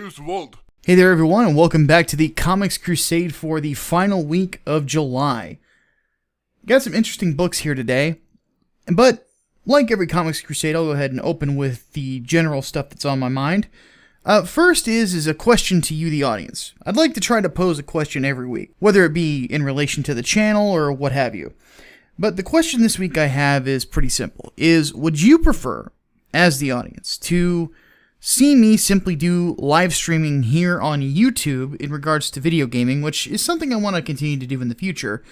use the world. Hey there everyone, and welcome back to the Comics Crusade for the final week of July. Got some interesting books here today, but like every Comics Crusade, I'll go ahead and open with the general stuff that's on my mind. First is a question to you, the audience. I'd like to try to pose a question every week, whether it be in relation to the channel or what have you. But the question this week I have is pretty simple, would you prefer, as the audience, to see me simply do live streaming here on YouTube in regards to video gaming, which is something I want to continue to do in the future,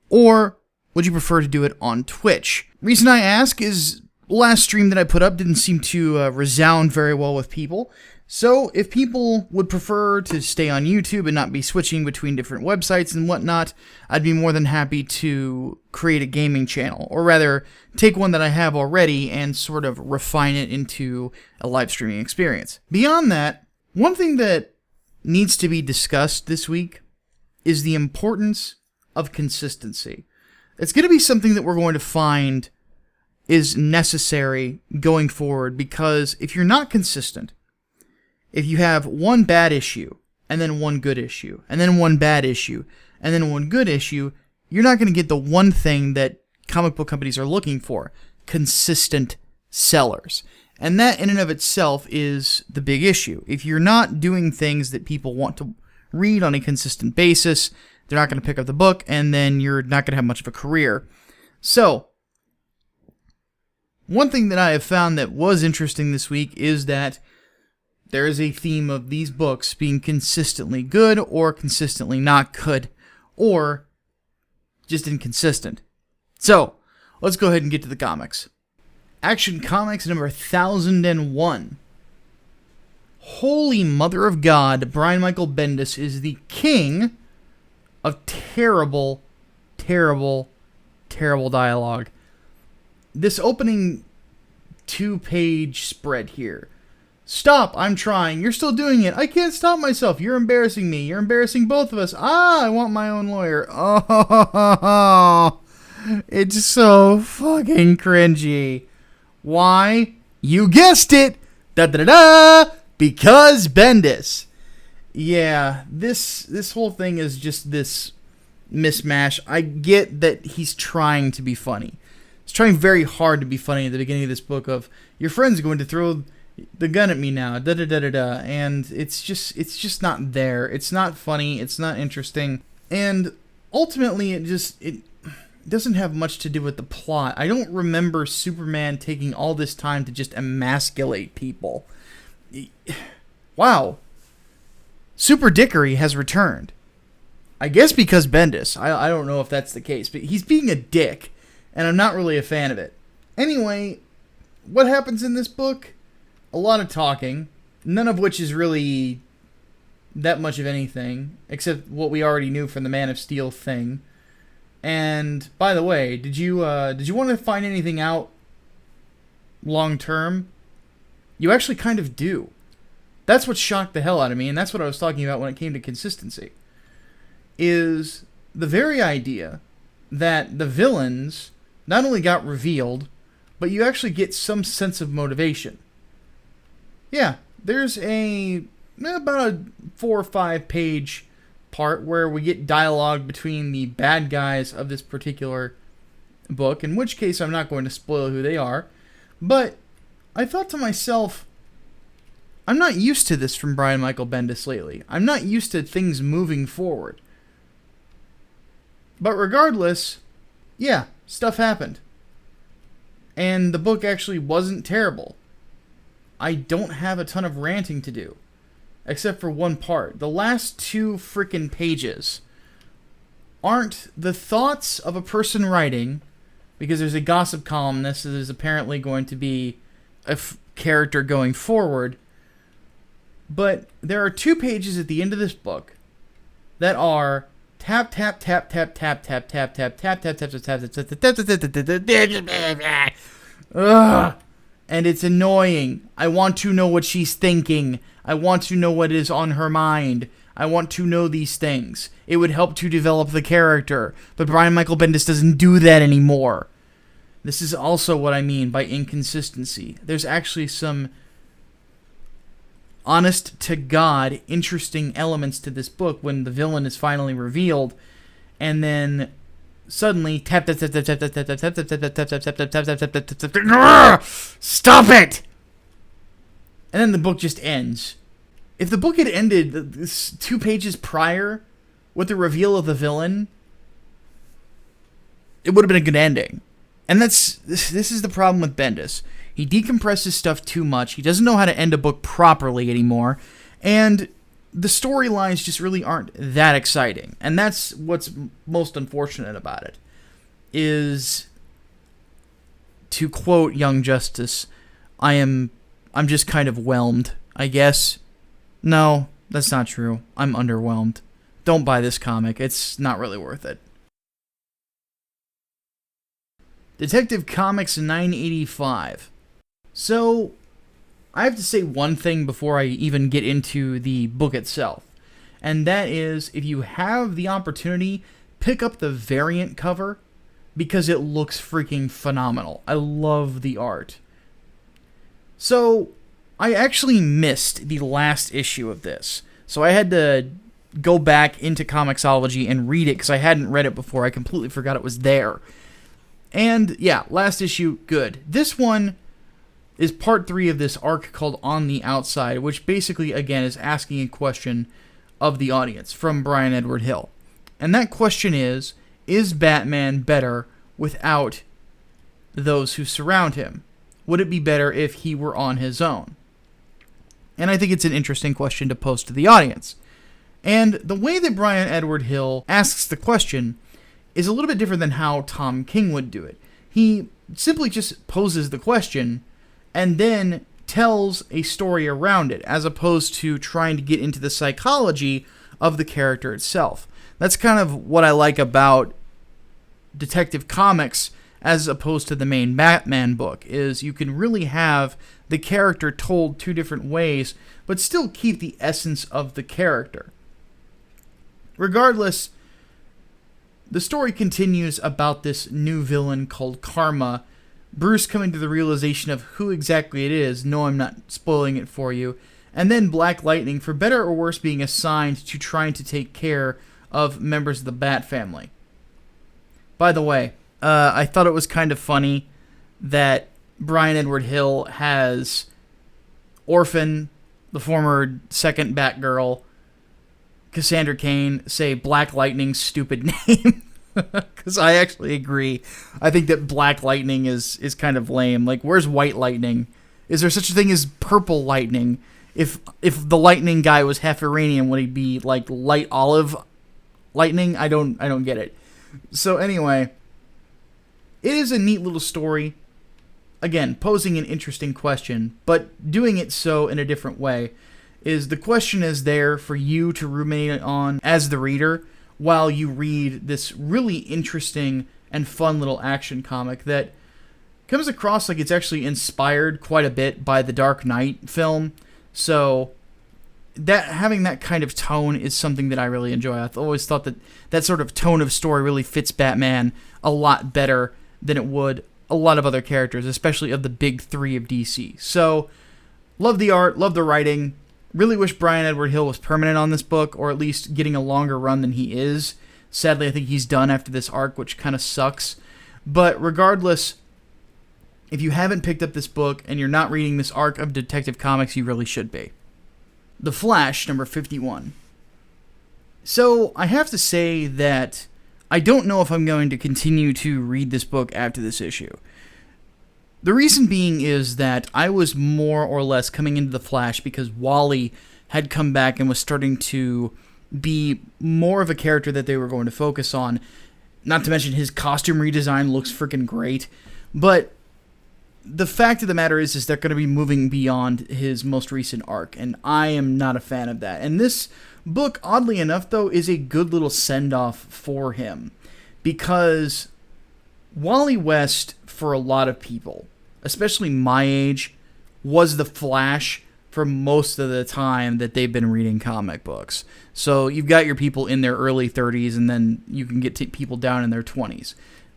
or would you prefer to do it on Twitch? Reason I ask is last stream that I put up didn't seem to resound very well with people, so if people would prefer to stay on YouTube and not be switching between different websites and whatnot, I'd be more than happy to create a gaming channel, or rather, take one that I have already and sort of refine it into a live streaming experience. Beyond that, one thing that needs to be discussed this week is the importance of consistency. It's going to be something that we're going to find is necessary going forward, because if you're not consistent, if you have one bad issue, and then one good issue, and then one bad issue, and then one good issue, you're not going to get the one thing that comic book companies are looking for: consistent sellers. And that in and of itself is the big issue. If you're not doing things that people want to read on a consistent basis, they're not going to pick up the book, and then you're not going to have much of a career. So, one thing that I have found that was interesting this week is that there is a theme of these books being consistently good or consistently not good, or just inconsistent. So, let's go ahead and get to the comics. Action Comics number 1001. Holy Mother of God, Brian Michael Bendis is the king of terrible, terrible, terrible dialogue. This opening 2-page spread here. Stop, I'm trying. You're still doing it. I can't stop myself. You're embarrassing me. You're embarrassing both of us. I want my own lawyer. Oh, it's so fucking cringy. Why? You guessed it. Da-da-da-da. Because Bendis. Yeah, this whole thing is just this mismatch. I get that he's trying to be funny. He's trying very hard to be funny at the beginning of this book of, your friend's going to throw the gun at me now, da-da-da-da-da, and it's just not there. It's not funny, it's not interesting, and ultimately it doesn't have much to do with the plot. I don't remember Superman taking all this time to just emasculate people. Wow. Super Dickery has returned. I guess because Bendis. I don't know if that's the case, but he's being a dick, and I'm not really a fan of it. Anyway, what happens in this book? A lot of talking, none of which is really that much of anything, except what we already knew from the Man of Steel thing. And, by the way, did you want to find anything out long term? You actually kind of do. That's what shocked the hell out of me, and that's what I was talking about when it came to consistency. Is the very idea that the villains not only got revealed, but you actually get some sense of motivation. Yeah, there's about a 4 or 5 page part where we get dialogue between the bad guys of this particular book, in which case I'm not going to spoil who they are, but I thought to myself, I'm not used to this from Brian Michael Bendis lately. I'm not used to things moving forward. But regardless, yeah, stuff happened. And the book actually wasn't terrible. I don't have a ton of ranting to do, except for one part. The last 2 frickin' pages aren't the thoughts of a person writing, because there's a gossip columnist that is apparently going to be a character going forward, but there are 2 pages at the end of this book that are tap tap tap tap tap tap tap tap tap tap tap tap tap tap. Ugh. And it's annoying. I want to know what she's thinking. I want to know what is on her mind. I want to know these things. It would help to develop the character. But Brian Michael Bendis doesn't do that anymore. This is also what I mean by inconsistency. There's actually some honest to God, interesting elements to this book when the villain is finally revealed, and then suddenly tap tap tap tap tap tap tap tap tap tap tap tap tap tap tap tap tap tap tap. Stop it! And then the book just ends. If the book had ended 2 pages prior with the reveal of the villain, it would have been a good ending. And this is the problem with Bendis. He decompresses stuff too much. He doesn't know how to end a book properly anymore. And the storylines just really aren't that exciting. And that's what's most unfortunate about it. Is, to quote Young Justice, I'm just kind of whelmed, I guess. No, that's not true. I'm underwhelmed. Don't buy this comic. It's not really worth it. Detective Comics 985. So, I have to say one thing before I even get into the book itself. And that is, if you have the opportunity, pick up the variant cover, because it looks freaking phenomenal. I love the art. So, I actually missed the last issue of this. So I had to go back into Comixology and read it, because I hadn't read it before. I completely forgot it was there. And, yeah, last issue, good. This one is part 3 of this arc called On the Outside, which basically, again, is asking a question of the audience from Brian Edward Hill. And that question is Batman better without those who surround him? Would it be better if he were on his own? And I think it's an interesting question to pose to the audience. And the way that Brian Edward Hill asks the question is a little bit different than how Tom King would do it. He simply just poses the question and then tells a story around it, as opposed to trying to get into the psychology of the character itself. That's kind of what I like about Detective Comics as opposed to the main Batman book, is you can really have the character told 2 different ways, but still keep the essence of the character. Regardless, the story continues about this new villain called Karma, Bruce coming to the realization of who exactly it is. No, I'm not spoiling it for you. And then Black Lightning, for better or worse, being assigned to trying to take care of members of the Bat family. By the way, I thought it was kind of funny that Brian Edward Hill has Orphan, the former second Batgirl, Cassandra Cain, say Black Lightning's stupid name. Because I actually agree. I think that Black Lightning is kind of lame. Like, where's White Lightning? Is there such a thing as Purple Lightning? If the Lightning guy was half Iranian, would he be like Light Olive Lightning? I don't get it. So anyway, it is a neat little story. Again, posing an interesting question, but doing it so in a different way. Is the question is there for you to ruminate on as the reader, while you read this really interesting and fun little action comic that comes across like it's actually inspired quite a bit by the Dark Knight film. So that having that kind of tone is something that I really enjoy. I've always thought that that sort of tone of story really fits Batman a lot better than it would a lot of other characters, especially of the big 3 of DC. So love the art, love the writing. Really wish Brian Edward Hill was permanent on this book, or at least getting a longer run than he is. Sadly, I think he's done after this arc, which kind of sucks. But regardless, if you haven't picked up this book and you're not reading this arc of Detective Comics, you really should be. The Flash, number 51. So, I have to say that I don't know if I'm going to continue to read this book after this issue. The reason being is that I was more or less coming into The Flash because Wally had come back and was starting to be more of a character that they were going to focus on. Not to mention his costume redesign looks freaking great. But the fact of the matter is they're going to be moving beyond his most recent arc, and I am not a fan of that. And this book, oddly enough, though, is a good little send-off for him. Because Wally West, for a lot of people, especially my age, was the Flash for most of the time that they've been reading comic books. So you've got your people in their early 30s, and then you can get to people down in their 20s.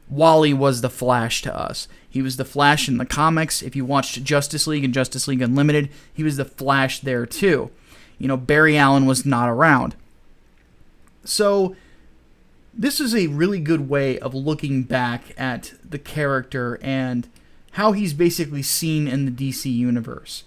Wally was the Flash to us. He was the Flash in the comics. If you watched Justice League and Justice League Unlimited, he was the Flash there too. Barry Allen was not around. So this is a really good way of looking back at the character and how he's basically seen in the DC universe.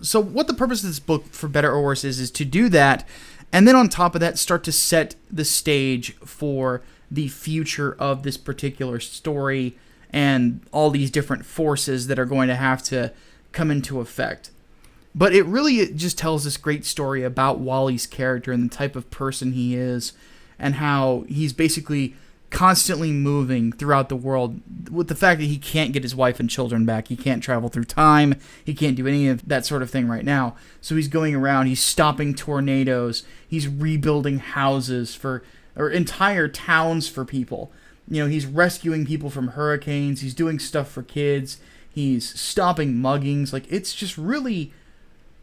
So what the purpose of this book, for better or worse, is to do that, and then on top of that, start to set the stage for the future of this particular story and all these different forces that are going to have to come into effect. But it just tells this great story about Wally's character and the type of person he is, and how he's basically constantly moving throughout the world with the fact that he can't get his wife and children back. He can't travel through time. He can't do any of that sort of thing right now. So he's going around. He's stopping tornadoes. He's rebuilding houses or entire towns for people. He's rescuing people from hurricanes. He's doing stuff for kids. He's stopping muggings. It's just really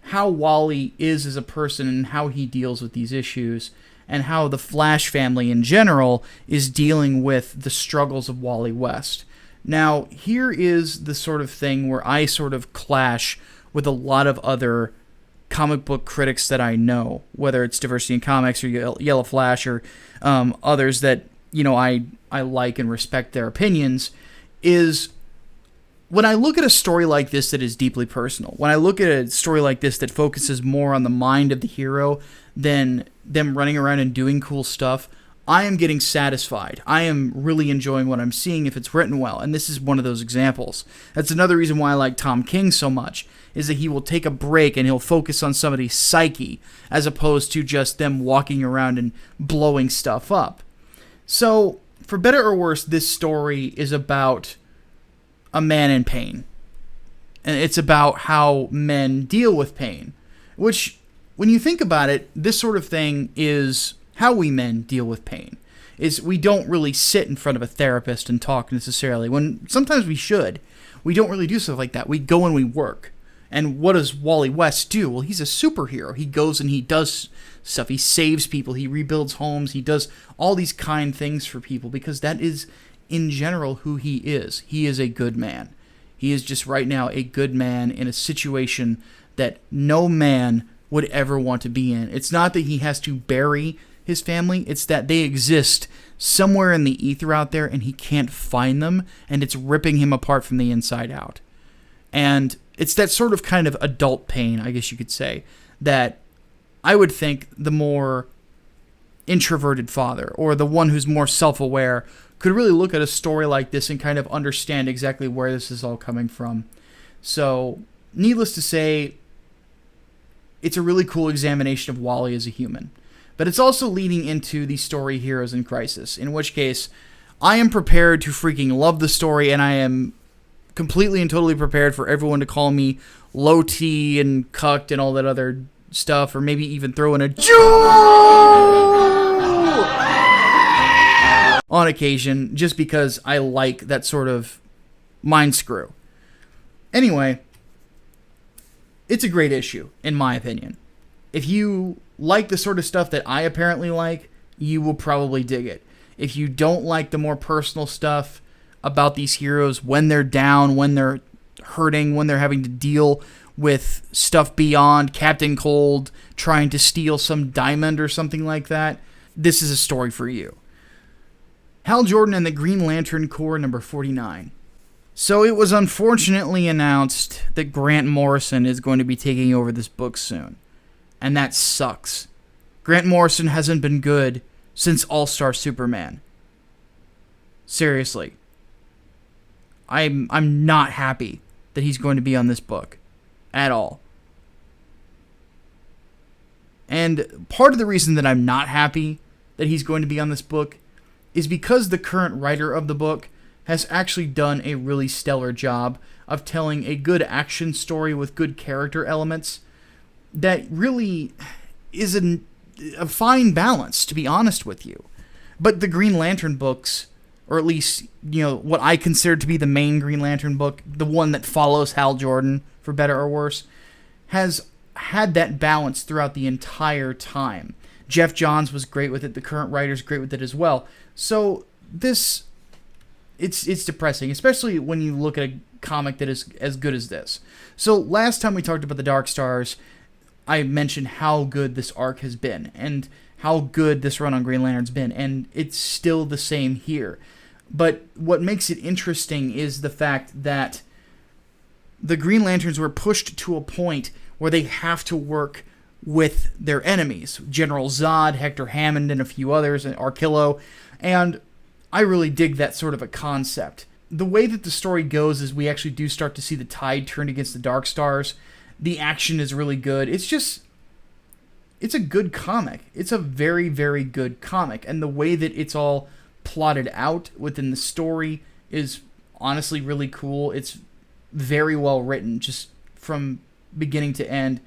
how Wally is as a person and how he deals with these issues, and how the Flash family in general is dealing with the struggles of Wally West. Now, here is the sort of thing where I sort of clash with a lot of other comic book critics that I know, whether it's Diversity in Comics or Yellow Flash or others that I like and respect their opinions, is when I look at a story like this that is deeply personal, when I look at a story like this that focuses more on the mind of the hero than them running around and doing cool stuff, I am getting satisfied. I am really enjoying what I'm seeing if it's written well, and this is one of those examples. That's another reason why I like Tom King so much, is that he will take a break and he'll focus on somebody's psyche as opposed to just them walking around and blowing stuff up. So, for better or worse, this story is about a man in pain. And it's about how men deal with pain, which, when you think about it, this sort of thing is how we men deal with pain. Is we don't really sit in front of a therapist and talk necessarily, when sometimes we should. We don't really do stuff like that. We go and we work. And what does Wally West do? Well, he's a superhero. He goes and he does stuff. He saves people. He rebuilds homes. He does all these kind things for people because that is, in general, who he is. He is a good man. He is just right now a good man in a situation that no man would ever want to be in. It's not that he has to bury his family. It's that they exist somewhere in the ether out there and he can't find them, and it's ripping him apart from the inside out. And it's that sort of kind of adult pain, I guess you could say, that I would think the more introverted father or the one who's more self-aware could really look at a story like this and kind of understand exactly where this is all coming from. So, needless to say, it's a really cool examination of Wally as a human. But it's also leading into the story Heroes in Crisis, in which case I am prepared to freaking love the story, and I am completely and totally prepared for everyone to call me low T and cucked and all that other stuff, or maybe even throw in a Jew on occasion, just because I like that sort of mind screw. Anyway, it's a great issue, in my opinion. If you like the sort of stuff that I apparently like, you will probably dig it. If you don't like the more personal stuff about these heroes, when they're down, when they're hurting, when they're having to deal with stuff beyond Captain Cold trying to steal some diamond or something like that, this is a story for you. Hal Jordan and the Green Lantern Corps, number 49. So it was unfortunately announced that Grant Morrison is going to be taking over this book soon. And that sucks. Grant Morrison hasn't been good since All-Star Superman. Seriously. I'm not happy that he's going to be on this book. At all. And part of the reason that I'm not happy that he's going to be on this book is because the current writer of the book has actually done a really stellar job of telling a good action story with good character elements that really is a fine balance, to be honest with you. But the Green Lantern books, or at least, what I consider to be the main Green Lantern book, the one that follows Hal Jordan, for better or worse, has had that balance throughout the entire time. Jeff Johns was great with it. The current writer's great with it as well. So this it's depressing, especially when you look at a comic that is as good as this. So last time we talked about the Dark Stars, I mentioned how good this arc has been and how good this run on Green Lantern's been, and it's still the same here. But what makes it interesting is the fact that the Green Lanterns were pushed to a point where they have to work with their enemies. General Zod, Hector Hammond, and a few others, and Arkillo, and I really dig that sort of a concept. The way that the story goes is we actually do start to see the tide turn against the Dark Stars. The action is really good. It's a good comic. It's a very, very good comic. And the way that it's all plotted out within the story is honestly really cool. It's very well written, just from beginning to end.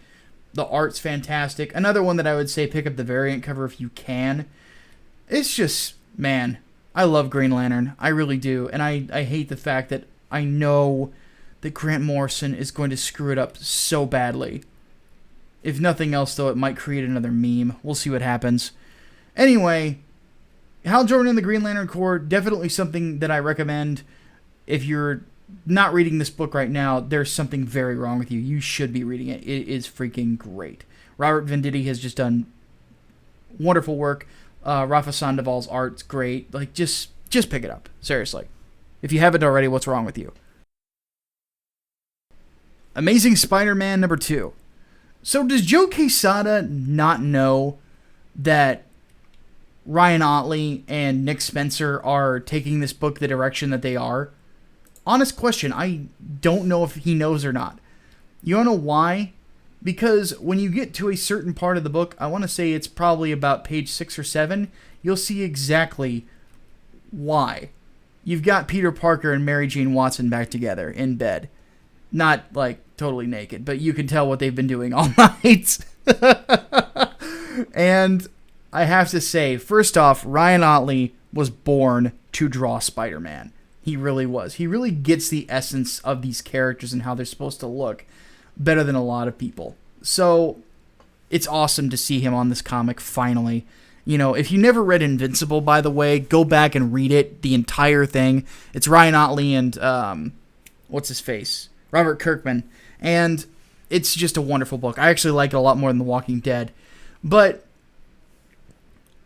The art's fantastic. Another one that I would say pick up the variant cover if you can. It's just, man, I love Green Lantern. I really do. And I hate the fact that I know that Grant Morrison is going to screw it up so badly. If nothing else, though, it might create another meme. We'll see what happens. Anyway, Hal Jordan and the Green Lantern Corps, definitely something that I recommend. If you're not reading this book right now, there's something very wrong with you. You should be reading it. It is freaking great. Robert Venditti has just done wonderful work. Rafa Sandoval's art's great. Like, just pick it up. Seriously. If you haven't already, what's wrong with you? Amazing Spider-Man number 2. So does Joe Quesada not know that Ryan Ottley and Nick Spencer are taking this book the direction that they are? Honest question, I don't know if he knows or not. You wanna know why? Because when you get to a certain part of the book, I want to say it's probably about page 6 or 7, you'll see exactly why. You've got Peter Parker and Mary Jane Watson back together in bed. Not, like, totally naked, but you can tell what they've been doing all night. And I have to say, first off, Ryan Ottley was born to draw Spider-Man. He really was. He really gets the essence of these characters and how they're supposed to look better than a lot of people. So it's awesome to see him on this comic finally. You know, if you never read Invincible, by the way, go back and read it, the entire thing. It's Ryan Ottley and what's his face? Robert Kirkman. And it's just a wonderful book. I actually like it a lot more than The Walking Dead. But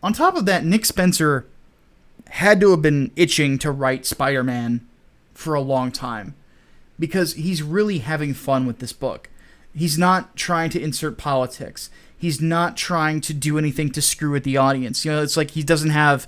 on top of that, Nick Spencer had to have been itching to write Spider-Man for a long time, because he's really having fun with this book. He's not trying to insert politics. He's not trying to do anything to screw with the audience. You know, it's like he doesn't have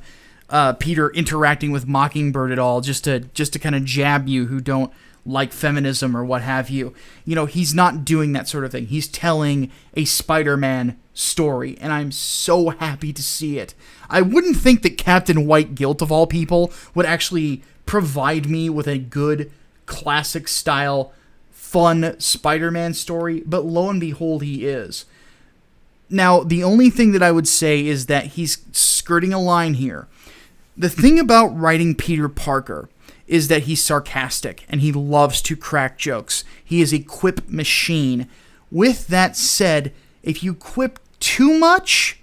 Peter interacting with Mockingbird at all just to kind of jab you who don't like feminism or what have you. You know, he's not doing that sort of thing. He's telling a Spider-Man story, and I'm so happy to see it. I wouldn't think that Captain White Guilt, of all people, would actually provide me with a good classic style, fun Spider-Man story, but lo and behold, he is. Now, the only thing that I would say is that he's skirting a line here. The thing about writing Peter Parker is that he's sarcastic and he loves to crack jokes. He is a quip machine. With that said, if you quip too much,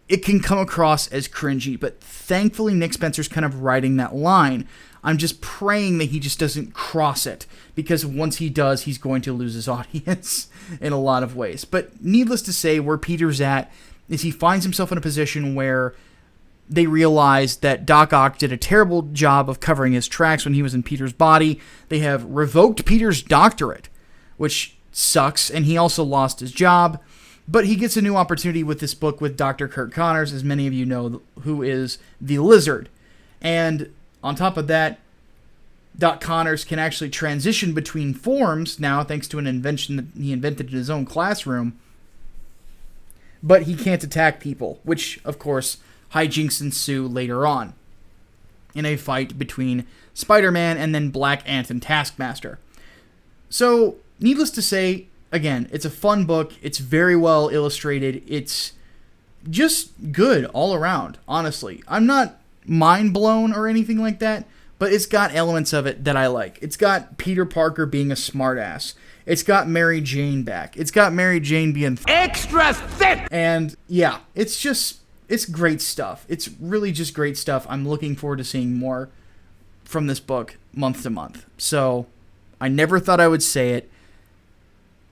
it can come across as cringy, but thankfully Nick Spencer's kind of riding that line. I'm just praying that he just doesn't cross it, because once he does, he's going to lose his audience in a lot of ways. But needless to say, where Peter's at is he finds himself in a position where they realize that Doc Ock did a terrible job of covering his tracks when he was in Peter's body. They have revoked Peter's doctorate, which sucks, and he also lost his job. But he gets a new opportunity with this book with Dr. Kurt Connors, as many of you know, who is the Lizard. And on top of that, Doc Connors can actually transition between forms now, thanks to an invention that he invented in his own classroom. But he can't attack people, which, of course, hijinks ensue later on in a fight between Spider-Man and then Black Ant and Taskmaster. So, needless to say, again, it's a fun book. It's very well illustrated. It's just good all around, honestly. I'm not mind blown or anything like that, but it's got elements of it that I like. It's got Peter Parker being a smartass. It's got Mary Jane back. It's got Mary Jane being extra thick. And yeah, it's great stuff. It's really just great stuff. I'm looking forward to seeing more from this book month to month. So I never thought I would say it.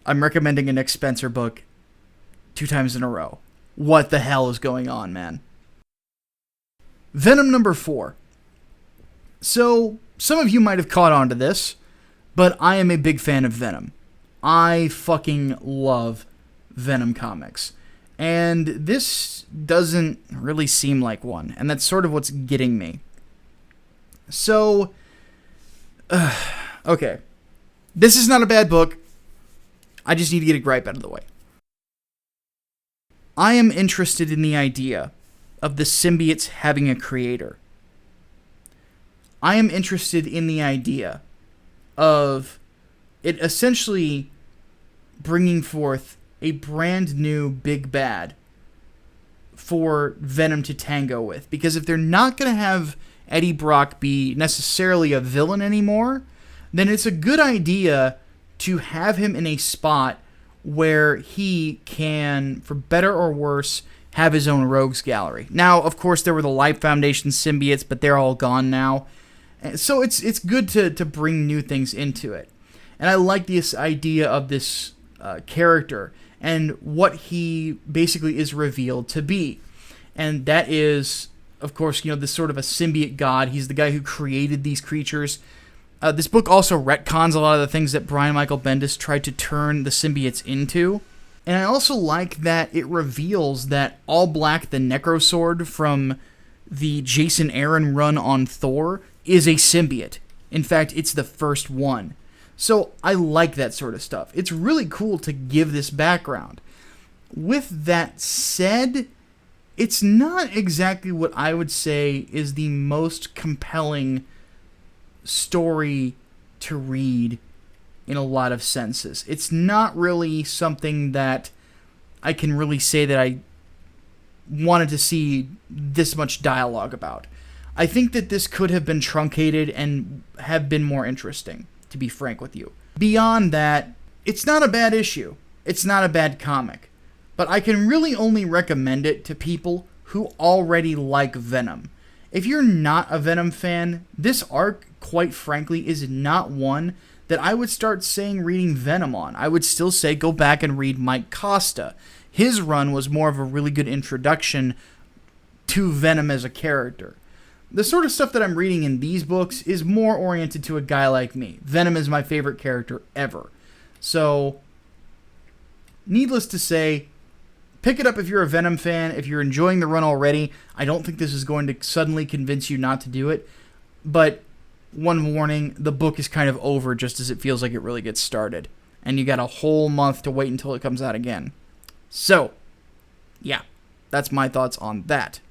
I'm recommending a Nick Spencer book 2 times in a row. What the hell is going on, man? Venom number 4. So, some of you might have caught on to this, but I am a big fan of Venom. I fucking love Venom comics. And this doesn't really seem like one, and that's sort of what's getting me. So, okay. This is not a bad book. I just need to get a gripe out of the way. I am interested in the idea of the symbiotes having a creator. I am interested in the idea of it essentially bringing forth a brand new big bad for Venom to tango with. Because if they're not going to have Eddie Brock be necessarily a villain anymore, then it's a good idea to have him in a spot where he can, for better or worse, have his own rogues gallery. Now, of course, there were the Life Foundation symbiotes, but they're all gone now. So it's good to bring new things into it. And I like this idea of this character and what he basically is revealed to be. And that is, of course, this sort of a symbiote god. He's the guy who created these creatures. This book also retcons a lot of the things that Brian Michael Bendis tried to turn the symbiotes into. And I also like that it reveals that All Black the Necrosword from the Jason Aaron run on Thor is a symbiote. In fact, it's the first one. So I like that sort of stuff. It's really cool to give this background. With that said, it's not exactly what I would say is the most compelling story to read in a lot of senses. It's not really something that I can really say that I wanted to see this much dialogue about. I think that this could have been truncated and have been more interesting, to be frank with you. Beyond that, it's not a bad issue. It's not a bad comic. But I can really only recommend it to people who already like Venom. If you're not a Venom fan, this arc, quite frankly, is not one that I would start saying reading Venom on. I would still say go back and read Mike Costa. His run was more of a really good introduction to Venom as a character. The sort of stuff that I'm reading in these books is more oriented to a guy like me. Venom is my favorite character ever. So, needless to say, pick it up if you're a Venom fan. If you're enjoying the run already, I don't think this is going to suddenly convince you not to do it. But, one warning, the book is kind of over just as it feels like it really gets started. And you got a whole month to wait until it comes out again. So, yeah, that's my thoughts on that.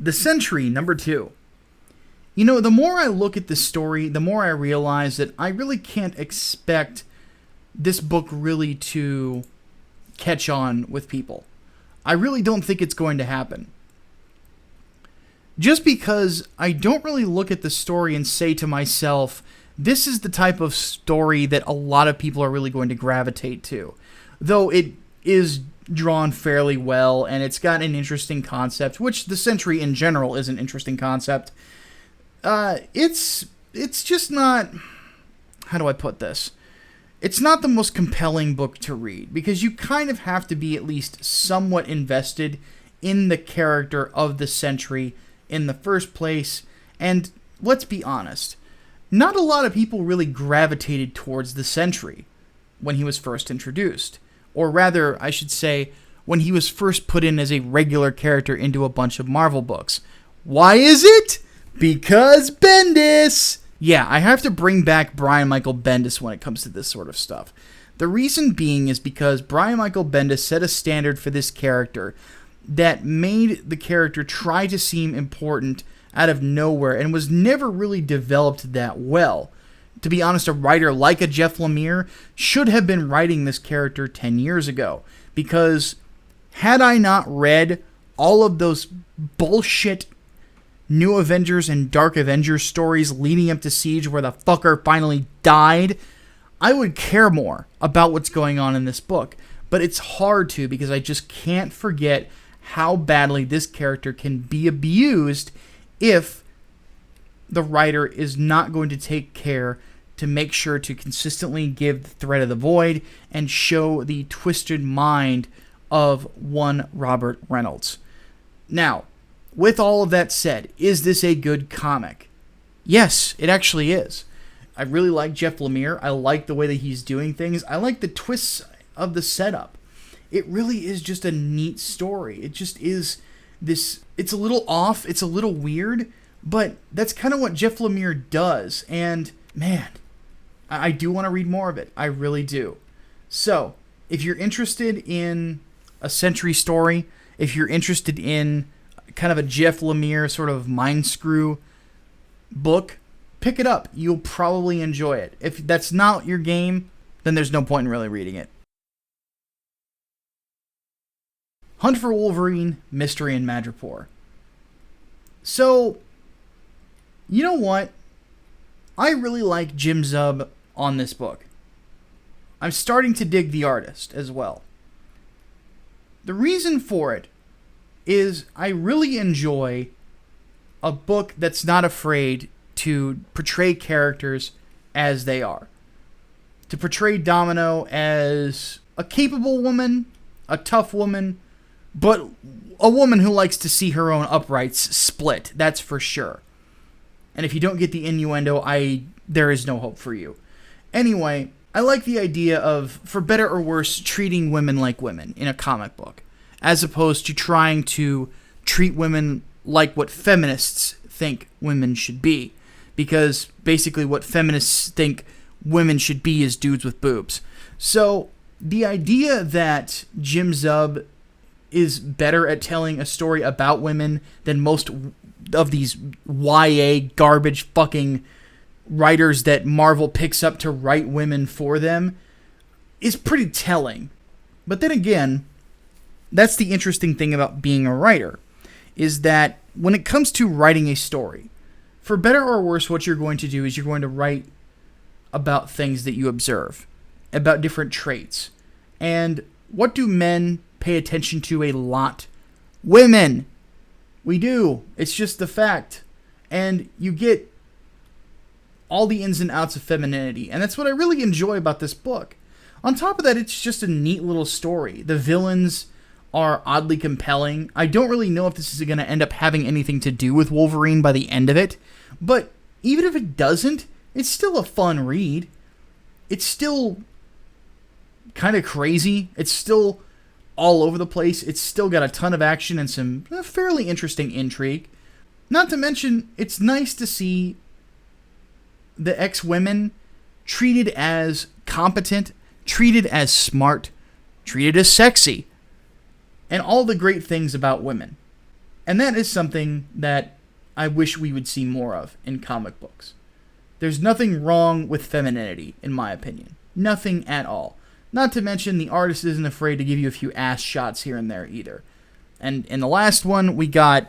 The Sentry, number 2. The more I look at this story, the more I realize that I really can't expect this book really to catch on with people. I really don't think it's going to happen. Just because I don't really look at the story and say to myself, this is the type of story that a lot of people are really going to gravitate to. Though it is drawn fairly well, and it's got an interesting concept, which the Sentry in general is an interesting concept. It's just not... How do I put this? It's not the most compelling book to read, because you kind of have to be at least somewhat invested in the character of the Sentry in the first place, and let's be honest, not a lot of people really gravitated towards the Sentry when he was first introduced. Or rather, I should say, when he was first put in as a regular character into a bunch of Marvel books. Why is it? Because Bendis! Yeah, I have to bring back Brian Michael Bendis when it comes to this sort of stuff. The reason being is because Brian Michael Bendis set a standard for this character that made the character try to seem important out of nowhere and was never really developed that well. To be honest, a writer like a Jeff Lemire should have been writing this character 10 years ago. Because had I not read all of those bullshit New Avengers and Dark Avengers stories leading up to Siege where the fucker finally died, I would care more about what's going on in this book. But it's hard to, because I just can't forget how badly this character can be abused if the writer is not going to take care to make sure to consistently give the threat of the void and show the twisted mind of one Robert Reynolds. Now, with all of that said, is this a good comic? Yes, it actually is. I really like Jeff Lemire. I like the way that he's doing things. I like the twists of the setup. It really is just a neat story. It just is this... It's a little off. It's a little weird. But that's kind of what Jeff Lemire does. And, man, I do want to read more of it. I really do. So, if you're interested in a Sentry story, if you're interested in kind of a Jeff Lemire sort of mind screw book, pick it up. You'll probably enjoy it. If that's not your game, then there's no point in really reading it. Hunt for Wolverine, Mystery in Madripoor. So, you know what? I really like Jim Zub on this book. I'm starting to dig the artist as well. The reason for it is I really enjoy a book that's not afraid to portray characters as they are. To portray Domino as a capable woman, a tough woman, but a woman who likes to see her own uprights split, that's for sure. And if you don't get the innuendo, there is no hope for you. Anyway, I like the idea of, for better or worse, treating women like women in a comic book, as opposed to trying to treat women like what feminists think women should be. Because basically what feminists think women should be is dudes with boobs. So the idea that Jim Zub is better at telling a story about women than most of these YA garbage fucking writers that Marvel picks up to write women for them is pretty telling. But then again, that's the interesting thing about being a writer, is that when it comes to writing a story, for better or worse, what you're going to do is you're going to write about things that you observe, about different traits. And what do men pay attention to a lot? Women. We do. It's just the fact. And you get all the ins and outs of femininity. And that's what I really enjoy about this book. On top of that, it's just a neat little story. The villains are oddly compelling. I don't really know if this is going to end up having anything to do with Wolverine by the end of it. But even if it doesn't, it's still a fun read. It's still kind of crazy. It's still all over the place. It's still got a ton of action and some fairly interesting intrigue. Not to mention, it's nice to see the X-women treated as competent, treated as smart, treated as sexy, and all the great things about women. And that is something that I wish we would see more of in comic books. There's nothing wrong with femininity, in my opinion. Nothing at all. Not to mention, the artist isn't afraid to give you a few ass shots here and there either. And in the last one, we got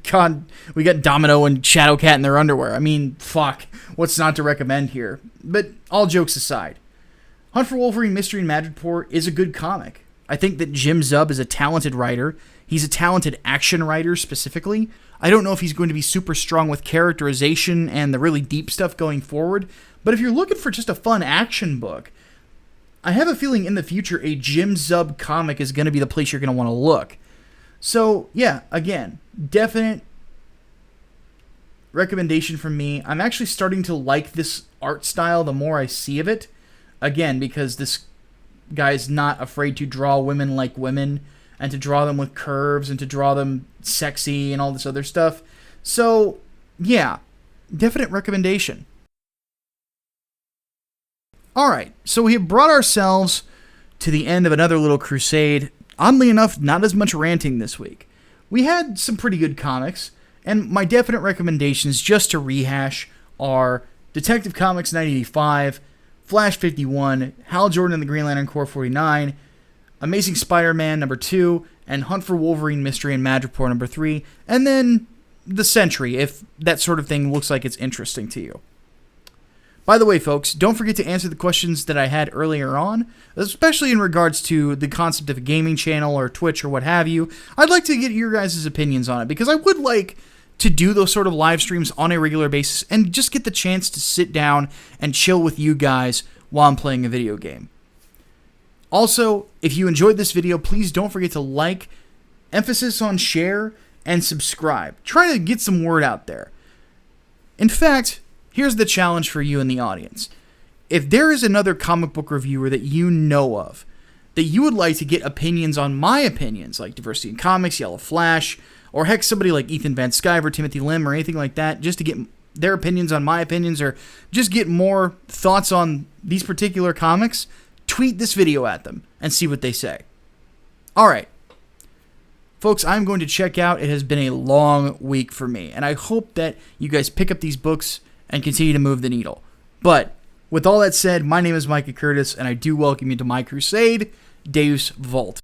Domino and Shadowcat in their underwear. I mean, fuck. What's not to recommend here? But all jokes aside, Hunt for Wolverine, Mystery in Madripoor is a good comic. I think that Jim Zub is a talented writer. He's a talented action writer specifically. I don't know if he's going to be super strong with characterization and the really deep stuff going forward, but if you're looking for just a fun action book, I have a feeling in the future a Jim Zub comic is going to be the place you're going to want to look. So, yeah, again, definite recommendation from me. I'm actually starting to like this art style the more I see of it. Again, because this guy's not afraid to draw women like women, and to draw them with curves, and to draw them sexy, and all this other stuff. So, yeah, definite recommendation. Alright, so we have brought ourselves to the end of another little crusade. Oddly enough, not as much ranting this week. We had some pretty good comics, and my definite recommendations, just to rehash, are Detective Comics 985, Flash 51, Hal Jordan and the Green Lantern Corps 49, Amazing Spider-Man number 2, and Hunt for Wolverine, Mystery in Madripoor number 3, and then the Sentry, if that sort of thing looks like it's interesting to you. By the way, folks, don't forget to answer the questions that I had earlier on, especially in regards to the concept of a gaming channel or Twitch or what have you. I'd like to get your guys' opinions on it, because I would like to do those sort of live streams on a regular basis and just get the chance to sit down and chill with you guys while I'm playing a video game. Also, if you enjoyed this video, please don't forget to like, emphasis on share, and subscribe. Try to get some word out there. In fact, here's the challenge for you in the audience. If there is another comic book reviewer that you know of, that you would like to get opinions on my opinions, like Diversity in Comics, Yellow Flash, or heck, somebody like Ethan Van Sciver, Timothy Lim, or anything like that, just to get their opinions on my opinions, or just get more thoughts on these particular comics, tweet this video at them and see what they say. Alright. Folks, I'm going to check out. It has been a long week for me, and I hope that you guys pick up these books and continue to move the needle. But with all that said, my name is Micah Curtis, and I do welcome you to my crusade, Deus Vult.